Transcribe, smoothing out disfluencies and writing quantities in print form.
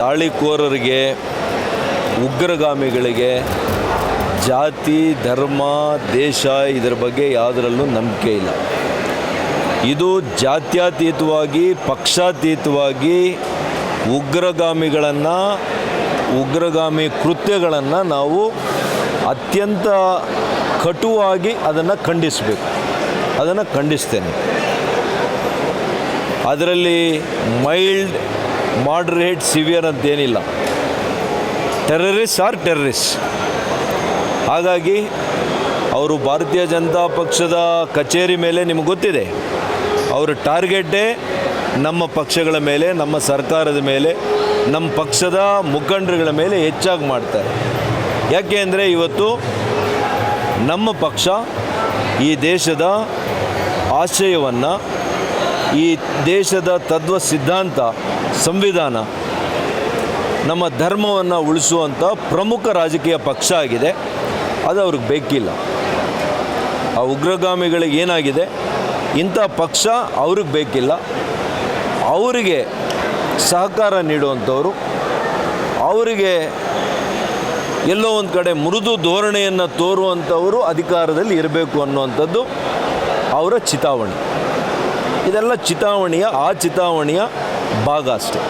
ದಾಳಿಕೋರರಿಗೆ, ಉಗ್ರಗಾಮಿಗಳಿಗೆ ಜಾತಿ, ಧರ್ಮ, ದೇಶ ಇದರ ಬಗ್ಗೆ ಯಾವುದರಲ್ಲೂ ನಂಬಿಕೆ ಇಲ್ಲ. ಇದು ಜಾತ್ಯತೀತವಾಗಿ, ಪಕ್ಷಾತೀತವಾಗಿ ಉಗ್ರಗಾಮಿ ಕೃತ್ಯಗಳನ್ನು ನಾವು ಅತ್ಯಂತ ಕಟುವಾಗಿ ಅದನ್ನು ಖಂಡಿಸಬೇಕು. ಅದನ್ನು ಖಂಡಿಸ್ತೇನೆ. ಅದರಲ್ಲಿ ಮೈಲ್ಡ್, ಮಾಡ್ರೇಟ್, ಸಿವಿಯರ್ ಅಂತೇನಿಲ್ಲ. ಟೆರರಿಸ್ಟ್. ಹಾಗಾಗಿ ಅವರು ಭಾರತೀಯ ಜನತಾ ಪಕ್ಷದ ಕಚೇರಿ ಮೇಲೆ ನಿಮಗೆ ಗೊತ್ತಿದೆ, ಅವರ ಟಾರ್ಗೆಟೇ ನಮ್ಮ ಪಕ್ಷಗಳ ಮೇಲೆ, ನಮ್ಮ ಸರ್ಕಾರದ ಮೇಲೆ, ನಮ್ಮ ಪಕ್ಷದ ಮುಖಂಡರುಗಳ ಮೇಲೆ ಹೆಚ್ಚಾಗಿ ಮಾಡ್ತಾರೆ. ಯಾಕೆ ಅಂದರೆ ಇವತ್ತು ನಮ್ಮ ಪಕ್ಷ ಈ ದೇಶದ ಆಶಯವನ್ನು, ಈ ದೇಶದ ತತ್ವ ಸಿದ್ಧಾಂತ, ಸಂವಿಧಾನ, ನಮ್ಮ ಧರ್ಮವನ್ನು ಉಳಿಸುವಂಥ ಪ್ರಮುಖ ರಾಜಕೀಯ ಪಕ್ಷ ಆಗಿದೆ. ಅದು ಅವ್ರಿಗೆ ಬೇಕಿಲ್ಲ. ಆ ಉಗ್ರಗಾಮಿಗಳಿಗೆ ಏನಾಗಿದೆ, ಇಂಥ ಪಕ್ಷ ಅವ್ರಿಗೆ ಬೇಕಿಲ್ಲ. ಅವರಿಗೆ ಸಹಕಾರ ನೀಡುವಂಥವರು, ಅವರಿಗೆ ಎಲ್ಲೋ ಒಂದು ಕಡೆ ಮೃದು ಧೋರಣೆಯನ್ನು ತೋರುವಂಥವರು ಅಧಿಕಾರದಲ್ಲಿ ಇರಬೇಕು ಅನ್ನುವಂಥದ್ದು ಅವರ ಚಿತಾವಣೆ. ಇದೆಲ್ಲ ಚಿತಾವಣೆಯ ಭಾಗ ಅಷ್ಟೇ.